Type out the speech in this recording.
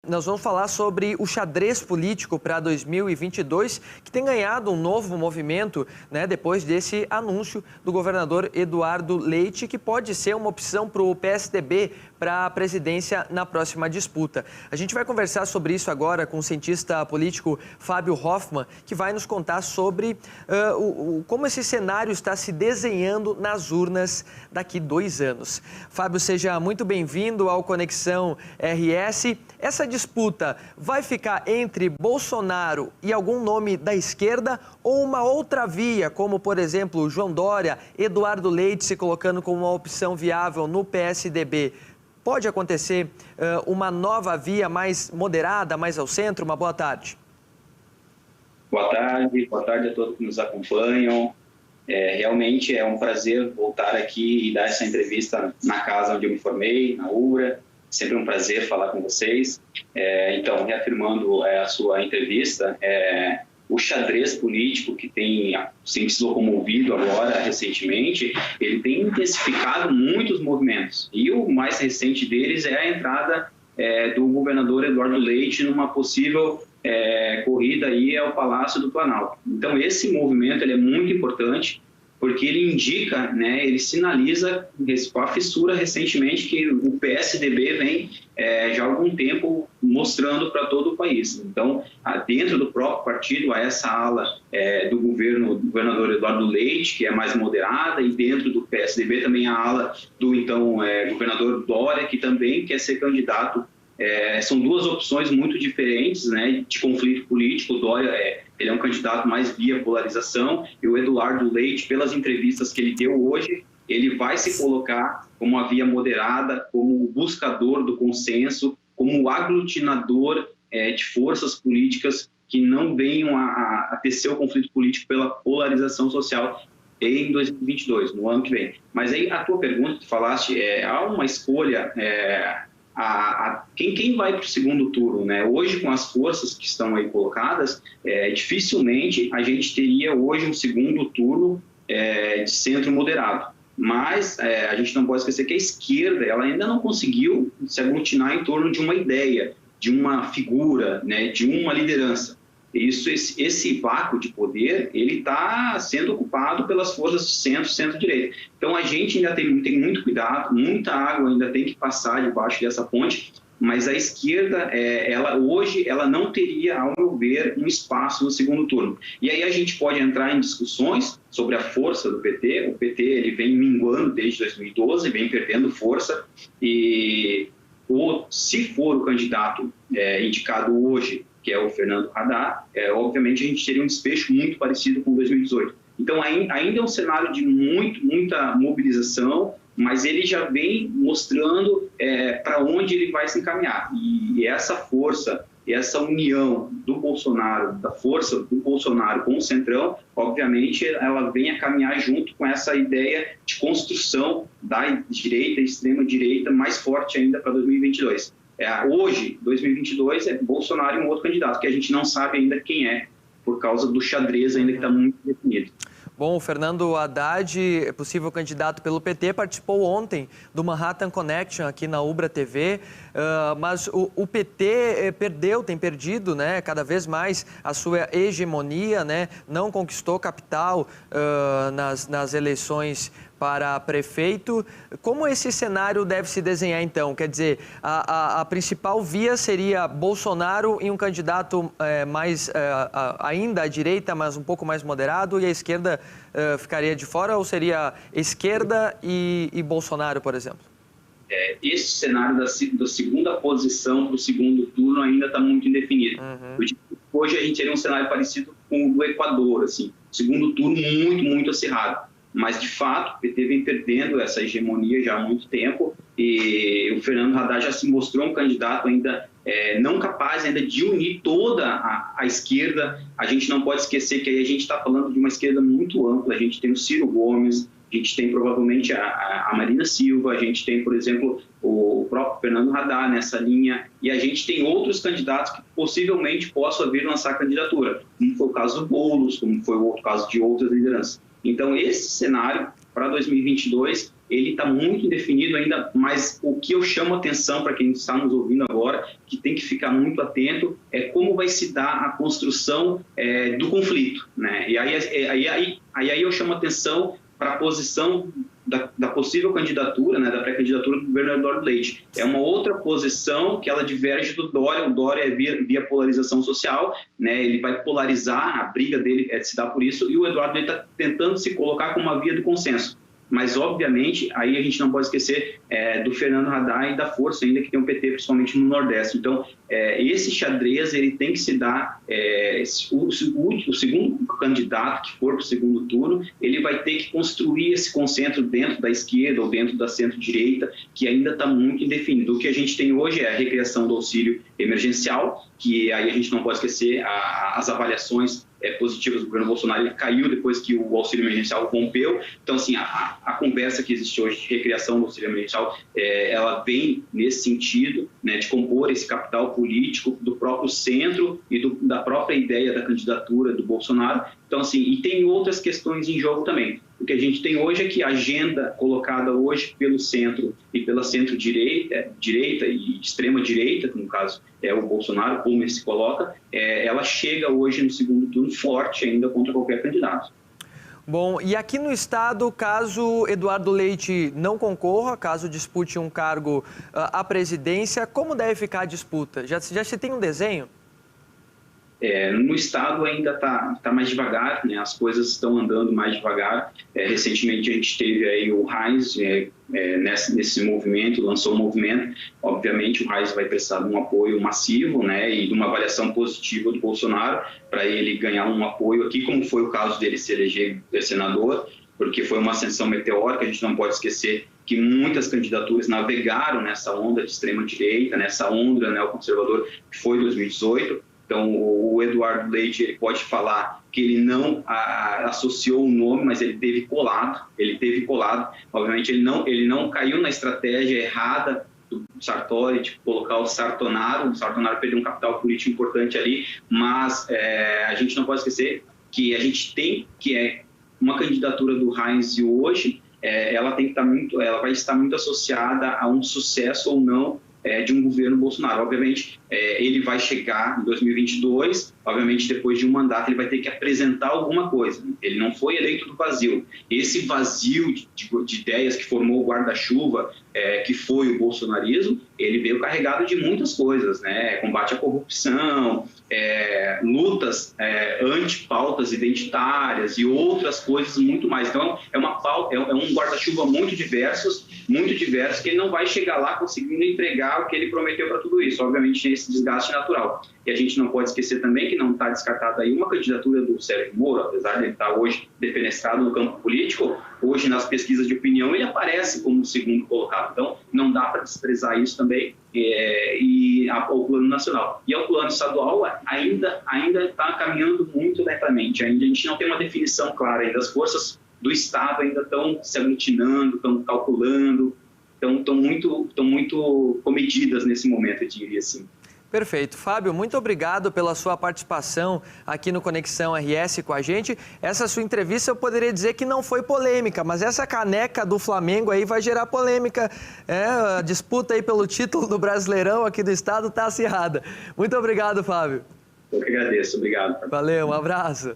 Nós vamos falar sobre o xadrez político para 2022, que tem ganhado um novo movimento, né, depois desse anúncio do governador Eduardo Leite, que pode ser uma opção para o PSDB para a presidência na próxima disputa. A gente vai conversar sobre isso agora com o cientista político Fábio Hoffmann, que vai nos contar sobre como esse cenário está se desenhando nas urnas daqui 2 anos. Fábio, seja muito bem-vindo ao Conexão RS. Essa disputa vai ficar entre Bolsonaro e algum nome da esquerda ou uma outra via, como, por exemplo, João Dória, Eduardo Leite se colocando como uma opção viável no PSDB? Pode acontecer uma nova via mais moderada, mais ao centro? Uma boa tarde. Boa tarde a todos que nos acompanham. Realmente é um prazer voltar aqui e dar essa entrevista na casa onde eu me formei, na UBRA. Sempre um prazer falar com vocês. Então, reafirmando a sua entrevista, o xadrez político que tem se locomovido agora recentemente, ele tem intensificado muitos movimentos. E o mais recente deles é a entrada do governador Eduardo Leite numa possível corrida aí ao Palácio do Planalto. Então, esse movimento ele é muito importante, porque ele indica, ele sinaliza com a fissura recentemente que o PSDB vem já há algum tempo mostrando para todo o país. Então, dentro do próprio partido, há essa ala do governador Eduardo Leite, que é mais moderada, e dentro do PSDB também a ala do então governador Dória, que também quer ser candidato. São duas opções muito diferentes, de conflito político. O Dória ele é um candidato mais via polarização, e o Eduardo Leite, pelas entrevistas que ele deu hoje, ele vai se colocar como uma via moderada, como buscador do consenso, como aglutinador de forças políticas que não venham a tecer o conflito político pela polarização social em 2022, no ano que vem. Mas aí a tua pergunta, tu falaste, há uma escolha... Quem vai para o segundo turno, Hoje, com as forças que estão aí colocadas, dificilmente a gente teria hoje um segundo turno de centro moderado. Mas a gente não pode esquecer que a esquerda ela ainda não conseguiu se aglutinar em torno de uma ideia, de uma figura, de uma liderança. Esse vácuo de poder, ele está sendo ocupado pelas forças de centro-direita. Então, a gente ainda tem muito cuidado, muita água ainda tem que passar debaixo dessa ponte, mas a esquerda, hoje, ela não teria, ao meu ver, um espaço no segundo turno. E aí a gente pode entrar em discussões sobre a força do PT. O PT ele vem minguando desde 2012, vem perdendo força, se for o candidato indicado hoje, que é o Fernando Haddad, obviamente a gente teria um desfecho muito parecido com 2018. Então, ainda é um cenário de muita mobilização, mas ele já vem mostrando para onde ele vai se encaminhar. E essa força, essa união do Bolsonaro, da força do Bolsonaro com o Centrão, obviamente ela vem a caminhar junto com essa ideia de construção da direita e extrema-direita mais forte ainda para 2022. Hoje, 2022, é Bolsonaro e um outro candidato, que a gente não sabe ainda quem é, por causa do xadrez ainda que está muito definido. Bom, o Fernando Haddad, possível candidato pelo PT, participou ontem do Manhattan Connection aqui na UBRA TV, mas o PT tem perdido, cada vez mais a sua hegemonia, não conquistou capital nas eleições para prefeito. Como esse cenário deve se desenhar, então? Quer dizer, a principal via seria Bolsonaro e um candidato mais ainda à direita, mas um pouco mais moderado, e a esquerda ficaria de fora, ou seria esquerda e Bolsonaro, por exemplo? Esse cenário da segunda posição para o segundo turno ainda está muito indefinido. Hoje a gente teria um cenário parecido com o do Equador, assim, segundo turno muito acirrado. Mas, de fato, o PT vem perdendo essa hegemonia já há muito tempo, e o Fernando Haddad já se mostrou um candidato ainda não capaz ainda de unir toda a esquerda. A gente não pode esquecer que aí a gente está falando de uma esquerda muito ampla. A gente tem o Ciro Gomes, a gente tem provavelmente a Marina Silva, a gente tem, por exemplo, o próprio Fernando Haddad nessa linha, e a gente tem outros candidatos que possivelmente possam vir lançar candidatura, como foi o caso do Boulos, como foi o caso de outras lideranças. Então, esse cenário para 2022, ele está muito indefinido ainda, mas o que eu chamo atenção para quem está nos ouvindo agora, que tem que ficar muito atento, é como vai se dar a construção do conflito, né? E aí eu chamo atenção para a posição da possível candidatura, né, da pré-candidatura do governo Eduardo Leite. É uma outra posição que ela diverge do Dória. O Dória é via polarização social, né, ele vai polarizar, a briga dele é de se dar por isso, e o Eduardo Leite está tentando se colocar como uma via do consenso. Mas, obviamente, aí a gente não pode esquecer do Fernando Haddad e da força ainda que tem o PT, principalmente no Nordeste. Então, esse xadrez ele tem que se dar, o segundo candidato que for para o segundo turno, ele vai ter que construir esse consenso dentro da esquerda ou dentro da centro-direita, que ainda está muito indefinido. O que a gente tem hoje é a recriação do auxílio emergencial, que aí a gente não pode esquecer as avaliações positivas do governo Bolsonaro. Ele caiu depois que o auxílio emergencial rompeu. Então, assim, a conversa que existe hoje de recriação do auxílio emergencial, ela vem nesse sentido, né, de compor esse capital político do próprio centro e da própria ideia da candidatura do Bolsonaro. Então, assim, e tem outras questões em jogo também. O que a gente tem hoje é que a agenda colocada hoje pelo centro e pela centro-direita, direita e extrema-direita, que no caso é o Bolsonaro, como ele se coloca, ela chega hoje no segundo turno forte ainda contra qualquer candidato. Bom, e aqui no estado, caso Eduardo Leite não concorra, caso dispute um cargo à presidência, como deve ficar a disputa? Já se tem um desenho? No estado ainda está mais devagar, né? As coisas estão andando mais devagar. Recentemente a gente teve aí o Reis nesse movimento, lançou um movimento. Obviamente o Reis vai precisar de um apoio massivo, né? E de uma avaliação positiva do Bolsonaro para ele ganhar um apoio aqui, como foi o caso dele se eleger senador, porque foi uma ascensão meteórica. A gente não pode esquecer que muitas candidaturas navegaram nessa onda de extrema-direita, nessa onda neoconservador que foi 2018. Então, o Eduardo Leite ele pode falar que ele não associou o nome, mas ele teve colado. Obviamente, ele não caiu na estratégia errada do Sartori, de colocar o Sartonaro. O Sartonaro perdeu um capital político importante ali, mas a gente não pode esquecer que a gente tem uma candidatura do Reis hoje, ela vai estar muito associada a um sucesso ou não de um governo Bolsonaro. Obviamente, ele vai chegar em 2022, obviamente, depois de um mandato, ele vai ter que apresentar alguma coisa. Ele não foi eleito do vazio. Esse vazio de ideias que formou o guarda-chuva, que foi o bolsonarismo, ele veio carregado de muitas coisas, né? Combate à corrupção, lutas anti-pautas identitárias e outras coisas muito mais. Então, é um guarda-chuva muito diverso, que ele não vai chegar lá conseguindo entregar o que ele prometeu para tudo isso. Obviamente, tem esse desgaste natural. E a gente não pode esquecer também que não está descartada aí uma candidatura do Sérgio Moro, apesar de ele estar hoje defenestrado no campo político, hoje nas pesquisas de opinião ele aparece como o segundo colocado. Então, não dá para desprezar isso também e ao plano nacional. E ao plano estadual ainda está caminhando muito lentamente. Ainda a gente não tem uma definição clara ainda. As forças do Estado ainda estão se aglutinando, estão calculando, estão muito comedidas nesse momento, eu diria assim. Perfeito. Fábio, muito obrigado pela sua participação aqui no Conexão RS com a gente. Essa sua entrevista eu poderia dizer que não foi polêmica, mas essa caneca do Flamengo aí vai gerar polêmica. A disputa aí pelo título do Brasileirão aqui do estado está acirrada. Muito obrigado, Fábio. Eu que agradeço. Obrigado. Valeu, um abraço.